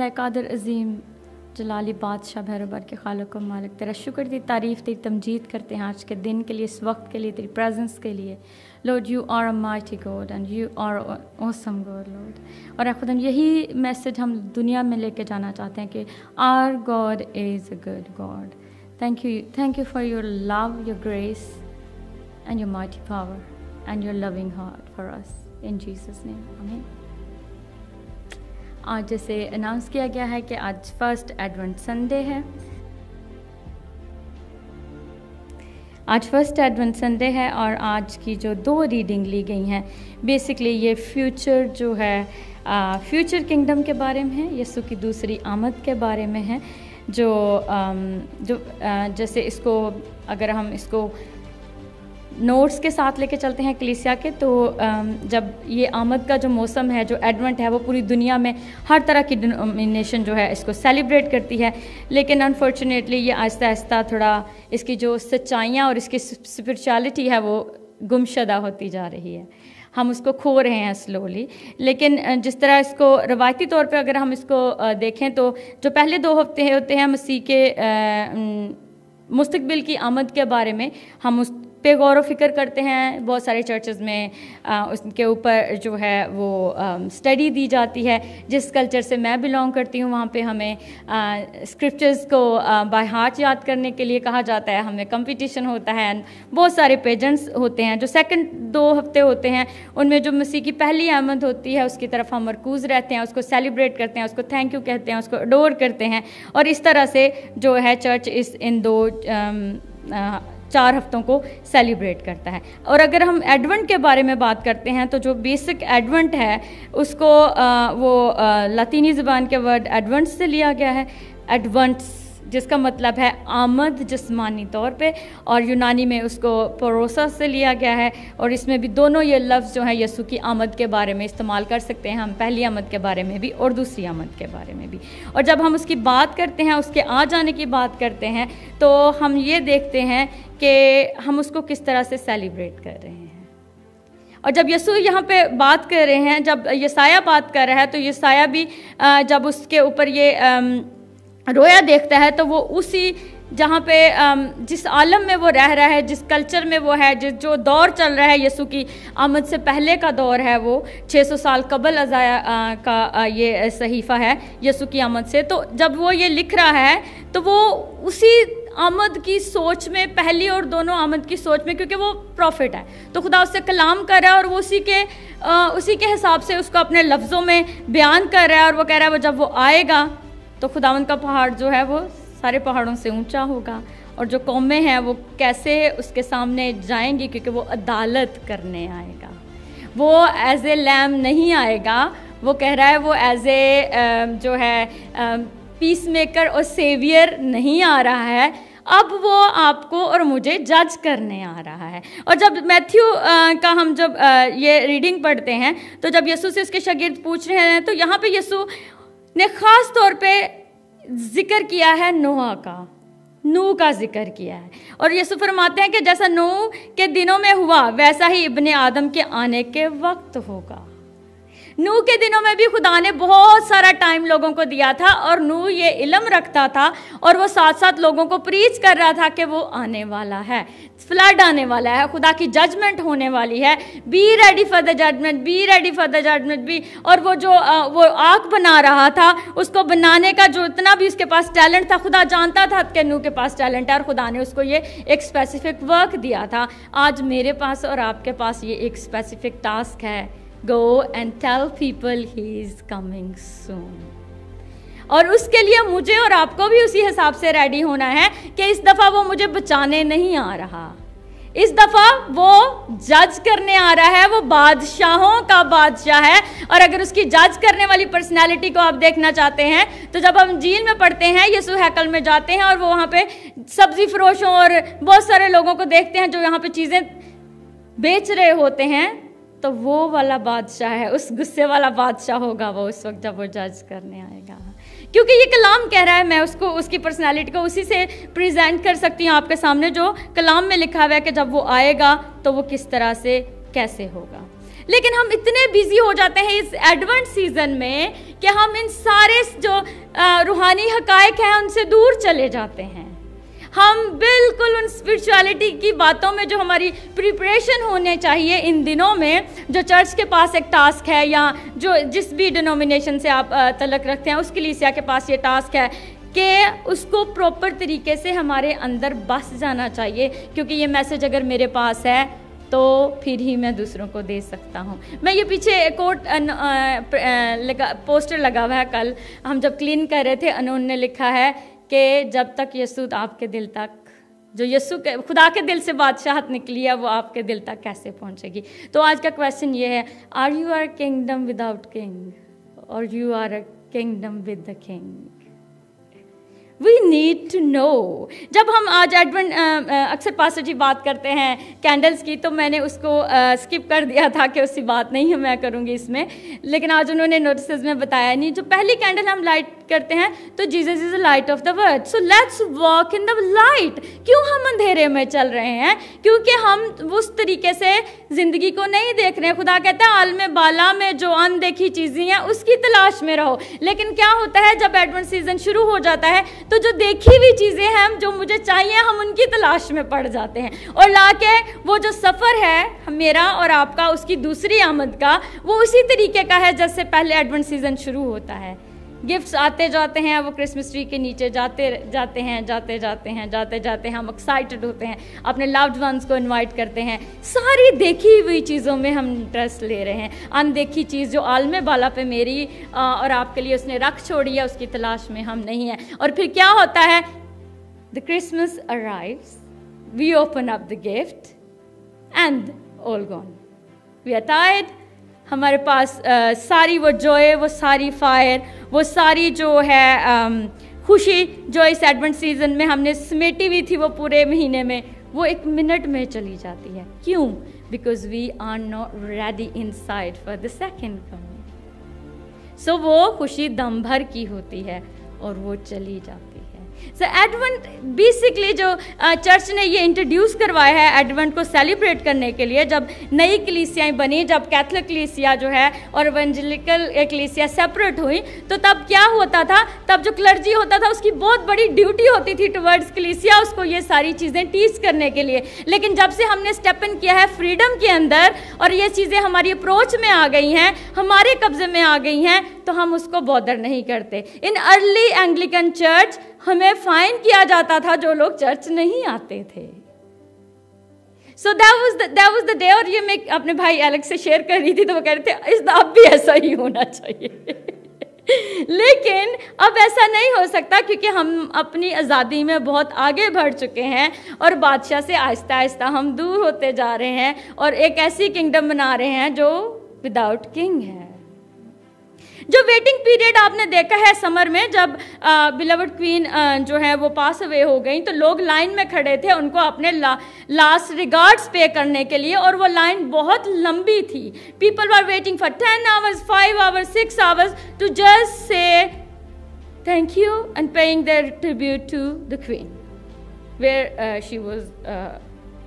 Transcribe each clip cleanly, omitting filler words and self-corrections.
अल्लाह कादिर अज़ीम जलाली बादशाह भैरवर के खालिक व मालिक, तेरा शुक्र, तेरी तारीफ़, तेरी तमजीद करते हैं आज के दिन के लिए, इस वक्त के लिए, तेरी प्रेजेंस के लिए। Lord you are a mighty God and you are awesome God Lord. और खुदा यही मैसेज हम दुनिया में लेके जाना चाहते हैं कि our God is a good God. Thank you for your love, your grace and your mighty power and your loving heart for us, in Jesus name, amen. आज जैसे अनाउंस किया गया है कि आज फर्स्ट एडवेंट संडे है। आज first advent Sunday है और आज की जो 2 रीडिंग ली गई हैं बेसिकली ये फ्यूचर जो है फ्यूचर किंगडम के बारे में है, यीशु की दूसरी आमद के बारे में है। जैसे इसको अगर हम इसको नोट्स के साथ लेके चलते हैं कलीसिया के, तो जब ये आमद का जो मौसम है, जो एडवेंट है, वो पूरी दुनिया में हर तरह की डिनोमिनेशन जो है इसको सेलिब्रेट करती है, लेकिन अनफॉर्चुनेटली ये आहिस्ता आहिस्ता थोड़ा इसकी जो सच्चाइयाँ और इसकी स्पिरिचुअलिटी है वो गुमशुदा होती जा रही है, हम उसको खो रहे हैं स्लोली। लेकिन जिस तरह इसको रवायती तौर पे अगर हम इसको देखें तो जो पहले 2 हफ्ते होते हैं मसीह के मुस्तकबिल की आमद के बारे में हम उस पे गौर व फिक्र करते हैं। बहुत सारे चर्चेज़ में उसके ऊपर जो है वो स्टडी दी जाती है। जिस कल्चर से मैं बिलोंग करती हूँ वहाँ पे हमें स्क्रिप्चर्स को बाय हार्ट याद करने के लिए कहा जाता है, हमें कंपटीशन होता है, बहुत सारे पेजेंट्स होते हैं। जो सेकंड 2 हफ्ते होते हैं उनमें जो मसीह की पहली आमद होती है उसकी तरफ हम मरकूज़ रहते हैं, उसको सेलिब्रेट करते हैं, उसको थैंक यू कहते हैं, उसको अडोर करते हैं। और इस तरह से जो है चर्च इन 4 हफ्तों को सेलिब्रेट करता है। और अगर हम एडवेंट के बारे में बात करते हैं तो जो बेसिक एडवेंट है उसको वो लातीनी ज़बान के वर्ड एडवेंट से लिया गया है, एडवेंट्स, जिसका मतलब है आमद जिस्मानी तौर पे, और यूनानी में उसको परोसा से लिया गया है। और इसमें भी दोनों ये लफ्ज़ जो है यीशु की आमद के बारे में इस्तेमाल कर सकते हैं हम, पहली आमद के बारे में भी और दूसरी आमद के बारे में भी। और जब हम उसकी बात करते हैं, उसके आ जाने की बात करते हैं, तो हम ये देखते हैं कि हम उसको किस तरह से सेलिब्रेट कर रहे हैं। और जब यीशु यहाँ पे बात कर रहे हैं, जब यसाया बात कर रहा है, तो यसाया भी जब उसके ऊपर ये रोया देखता है तो वो उसी जहाँ पे जिस आलम में वो रह रहा है, जिस कल्चर में वो है, जो दौर चल रहा है यीशु की आमद से पहले का दौर है, वो 600 साल कबल अज़ाया का ये सहीफ़ा है यीशु की आमद से। तो जब वो ये लिख रहा है तो वो उसी आमद की सोच में, पहली और दोनों आमद की सोच में, क्योंकि वो प्रॉफिट है तो खुदा उससे कलाम कर रहा है और वो उसी के हिसाब से उसको अपने लफ्ज़ों में बयान कर रहा है। और वो कह रहा है वो जब वो आएगा तो खुदावंद का पहाड़ जो है वो सारे पहाड़ों से ऊंचा होगा, और जो कौमें हैं वो कैसे उसके सामने जाएंगी, क्योंकि वो अदालत करने आएगा। वो एज ए लैम नहीं आएगा, वो कह रहा है वो एज ए जो है पीस मेकर और सेवियर नहीं आ रहा है, अब वो आपको और मुझे जज करने आ रहा है। और जब मैथ्यू का हम जब ये रीडिंग पढ़ते हैं तो जब यीशु से उसके शागिर्द पूछ रहे हैं तो यहाँ पे यीशु ने ख़ास तौर पे जिक्र किया है नूह का जिक्र किया है। और यीशु फरमाते हैं कि जैसा नूह के दिनों में हुआ वैसा ही इब्ने आदम के आने के वक्त होगा। नूह के दिनों में भी खुदा ने बहुत सारा टाइम लोगों को दिया था और नूह ये इल्म रखता था और वो साथ साथ लोगों को प्रीच कर रहा था कि वो आने वाला है, फ्लड आने वाला है, खुदा की जजमेंट होने वाली है, be ready for the judgement, be ready for the judgement भी। और वो जो वो आग बना रहा था, उसको बनाने का जो इतना भी उसके पास टैलेंट था, खुदा जानता था कि नूह के पास टैलेंट है और खुदा ने उसको ये एक स्पेसिफिक वर्क दिया था। आज मेरे पास और आपके पास ये एक स्पेसिफिक टास्क है, Go and tell people he is coming soon। और उसके लिए मुझे और आपको भी उसी हिसाब से रेडी होना है कि इस दफ़ा वो मुझे बचाने नहीं आ रहा, इस दफ़ा वो जज करने आ रहा है, वो बादशाहों का बादशाह है। और अगर उसकी जज करने वाली पर्सनैलिटी को आप देखना चाहते हैं तो जब हम इंजील में पढ़ते हैं, यीशु हैकल में जाते हैं और वो वहाँ पे सब्जी फरोशों और बहुत सारे लोगों को देखते हैं जो यहाँ पे चीज़ें बेच रहे होते हैं, तो वो वाला बादशाह है, उस गुस्से वाला बादशाह होगा वो उस वक्त जब वो जज करने आएगा। क्योंकि ये कलाम कह रहा है, मैं उसको उसकी पर्सनालिटी को उसी से प्रेजेंट कर सकती हूँ आपके सामने, जो कलाम में लिखा हुआ है कि जब वो आएगा तो वो किस तरह से कैसे होगा। लेकिन हम इतने बिजी हो जाते हैं इस एडवेंट सीजन में कि हम इन सारे जो रूहानी हकायक हैं उनसे दूर चले जाते हैं। हम बिल्कुल उन स्पिरिचुअलिटी की बातों में जो हमारी प्रिपरेशन होने चाहिए इन दिनों में, जो चर्च के पास एक टास्क है या जो जिस भी डिनोमिनेशन से आप तलक रखते हैं उस कलीसिया के पास ये टास्क है कि उसको प्रॉपर तरीके से हमारे अंदर बस जाना चाहिए, क्योंकि ये मैसेज अगर मेरे पास है तो फिर ही मैं दूसरों को दे सकता हूँ। मैं ये पीछे कोट पोस्टर लगा हुआ है, कल हम जब क्लीन कर रहे थे अनून ने लिखा है कि जब तक यीशु आपके दिल तक, जो यीशु के खुदा के दिल से बादशाहत निकली है वो आपके दिल तक कैसे पहुँचेगी। तो आज का क्वेश्चन ये है, are you are kingdom without king और you are a kingdom with the king? We need to know। जब हम आज एडवेंट अक्सर पास्टर जी बात करते हैं कैंडल्स की, तो मैंने उसको स्किप कर दिया था कि उसकी बात नहीं है मैं करूँगी इसमें, लेकिन आज उन्होंने नोटिस में बताया नहीं। जो पहली कैंडल हम लाइट करते हैं तो Jesus is the light of the world, so let's walk in the light. क्यों हम अंधेरे में चल रहे हैं? क्योंकि हम उस तरीके से जिंदगी को नहीं देख रहे हैं। खुदा कहता है आलम बाला में जो अनदेखी चीज़ें हैं उसकी तलाश में रहो। लेकिन क्या होता है जब एडवेंट सीजन शुरू हो जाता है तो जो देखी हुई चीज़ें हैं जो मुझे चाहिए हम उनकी तलाश में पड़ जाते हैं, और लाके वो जो सफ़र है मेरा और आपका उसकी दूसरी आमद का, वो उसी तरीके का है जैसे पहले एडवेंट सीजन शुरू होता है। गिफ्ट्स आते जाते हैं, वो क्रिसमस ट्री के नीचे जाते जाते हैं, हम एक्साइटेड होते हैं, अपने लव्ड वंस को इनवाइट करते हैं, सारी देखी हुई चीज़ों में हम इंटरेस्ट ले रहे हैं। अनदेखी चीज़ जो आलमे बाला पे मेरी और आपके लिए उसने रख छोड़ी है उसकी तलाश में हम नहीं हैं। और फिर क्या होता है? The Christmas arrives, we open up the gift and all gone, we are tired. हमारे पास सारी वो जॉय, वो सारी फायर, वो सारी जो है खुशी जो इस एडवेंट सीजन में हमने समेटी हुई थी वो पूरे महीने में, वो एक मिनट में चली जाती है। क्यों? Because we are not ready inside for the second coming. So वो खुशी दम भर की होती है और वो चली जाती है। सो एडवेंट बेसिकली जो चर्च ने ये इंट्रोड्यूस करवाया है एडवेंट को सेलिब्रेट करने के लिए, जब नई कलीसियाएं बनी, जब कैथोलिक कलीसिया जो है और इवेंजेलिकल कलीसिया सेपरेट हुई, तो तब क्या होता था? तब जो क्लर्जी होता था उसकी बहुत बड़ी ड्यूटी होती थी टुवर्ड्स कलीसिया, उसको ये सारी चीज़ें टीच करने के लिए। लेकिन जब से हमने स्टेप इन किया है फ्रीडम के अंदर और ये चीज़ें हमारी अप्रोच में आ गई हैं, हमारे कब्जे में आ गई हैं, तो हम उसको बॉदर नहीं करते। इन अर्ली एंग्लिकन चर्च हमें फाइन किया जाता था जो लोग चर्च नहीं आते थे। So that was the day. और ये मैं अपने भाई एलेक्स से शेयर कर रही थी तो वो कह रहे थे इस अब भी ऐसा ही होना चाहिए लेकिन अब ऐसा नहीं हो सकता क्योंकि हम अपनी आज़ादी में बहुत आगे बढ़ चुके हैं और बादशाह से आहिस्ता आहिस्ता हम दूर होते जा रहे हैं और एक ऐसी किंगडम बना रहे हैं जो विदाउट किंग है। जो वेटिंग पीरियड आपने देखा है समर में, जब बिलवड क्वीन जो है वो पास अवे हो गई तो लोग लाइन में खड़े थे उनको अपने लास्ट रिगार्ड्स पे करने के लिए, और वो लाइन बहुत लंबी थी। People were waiting for 10 hours, 5 hours, 6 hours to just say thank you and paying their tribute to the Queen where she was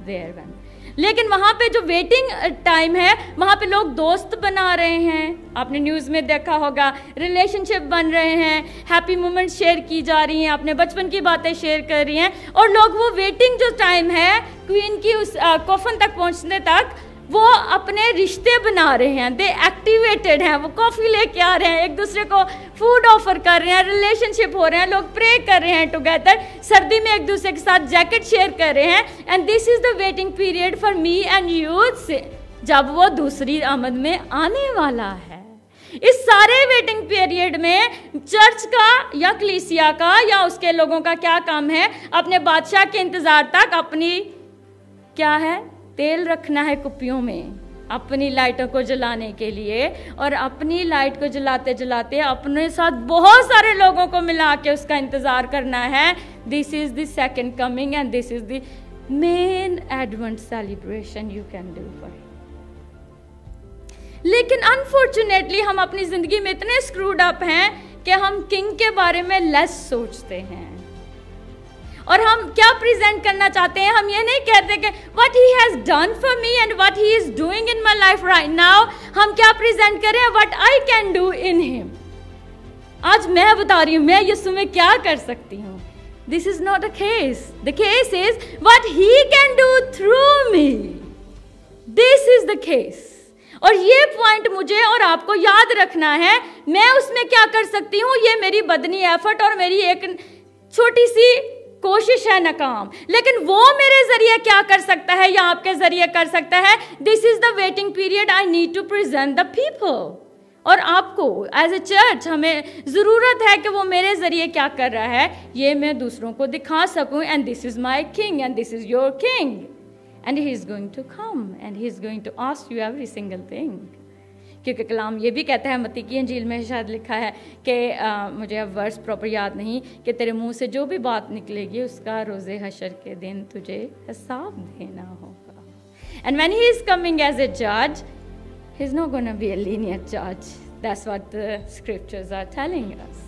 there when. लेकिन वहाँ पे जो वेटिंग टाइम है वहाँ पे लोग दोस्त बना रहे हैं, आपने न्यूज़ में देखा होगा, रिलेशनशिप बन रहे हैं, हैप्पी मोमेंट शेयर की जा रही हैं, अपने बचपन की बातें शेयर कर रही हैं, और लोग वो वेटिंग जो टाइम है क्वीन की उस कॉफन तक पहुँचने तक वो अपने रिश्ते बना रहे हैं, दे एक्टिवेटेड हैं, वो कॉफ़ी लेके आ रहे हैं, एक दूसरे को फूड ऑफर कर रहे हैं, रिलेशनशिप हो रहे हैं, लोग प्रे कर रहे हैं टुगेदर, सर्दी में एक दूसरे के साथ जैकेट शेयर कर रहे हैं। And this is the waiting period for me and you, जब वो दूसरी आमद में आने वाला है। इस सारे वेटिंग पीरियड में चर्च का या कलीसिया का या उसके लोगों का क्या काम है? अपने बादशाह के इंतज़ार तक अपनी क्या है तेल रखना है कुप्पियों में अपनी लाइटों को जलाने के लिए, और अपनी लाइट को जलाते जलाते अपने साथ बहुत सारे लोगों को मिला के उसका इंतज़ार करना है। This is the second coming and this is the main advent celebration you can do for. लेकिन अनफॉर्चुनेटली हम अपनी ज़िंदगी में इतने स्क्रूड अप हैं कि हम किंग के बारे में लेस सोचते हैं, और हम क्या प्रेजेंट करना चाहते हैं? हम ये नहीं कहते कि what he has done for me and what he is doing in my life right now, हम क्या प्रेजेंट करें, what I can do in him. आज मैं बता रही हूं मैं यीशु में क्या कर सकती हूं। This is not a case, the case is what he can do through me, this is the case. और ये पॉइंट मुझे और आपको याद रखना है, मैं उसमें क्या कर सकती हूँ, ये मेरी बदनी एफर्ट और मेरी एक छोटी सी कोशिश है नाकाम, लेकिन वो मेरे जरिए क्या कर सकता है या आपके जरिए कर सकता है। This is the waiting period I need to present the people. और आपको एज ए चर्च हमें ज़रूरत है कि वो मेरे ज़रिए क्या कर रहा है, ये मैं दूसरों को दिखा सकूं। And this is my king and this is your king and he is going to come and he is going to ask you every single thing. क्योंकि कलाम ये भी कहता है, मत्ती की अंजील में शायद लिखा है कि मुझे अब वर्स प्रॉपर याद नहीं, कि तेरे मुंह से जो भी बात निकलेगी उसका रोज़े हशर के दिन तुझे हिसाब देना होगा। And when he is coming as a जज, he's not going to be a lenient judge. That's what the scriptures are telling us.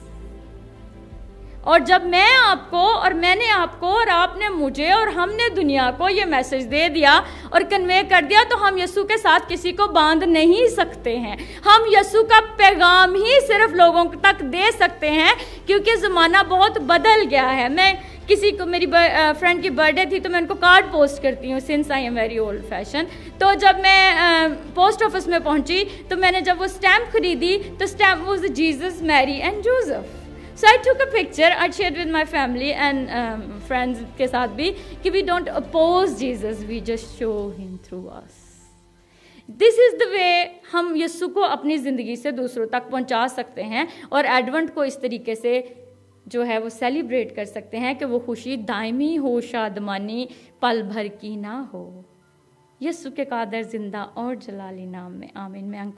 और जब मैं आपको और मैंने आपको और आपने मुझे और हमने दुनिया को ये मैसेज दे दिया और कन्वे कर दिया, तो हम यीशु के साथ किसी को बांध नहीं सकते हैं। हम यीशु का पैगाम ही सिर्फ लोगों तक दे सकते हैं, क्योंकि ज़माना बहुत बदल गया है। मैं किसी को, मेरी फ्रेंड की बर्थडे थी तो मैं उनको कार्ड पोस्ट करती हूँ, since I am very old fashion. तो जब मैं पोस्ट ऑफिस में पहुँची तो मैंने जब वो स्टैम्प खरीदी तो stamp was Jesus, Mary and Joseph. So I took a picture, I shared with my family and friends के साथ भी, कि we don't oppose Jesus, we just show him through us. This is the way हम यीशु को अपनी ज़िंदगी से दूसरों तक पहुँचा सकते हैं और एडवेंट को इस तरीके से जो है वो सेलिब्रेट कर सकते हैं कि वो खुशी दायमी हो, शादमानी पल भर की ना हो। यीशु के कादर जिंदा और जलाली नाम में आमीन। में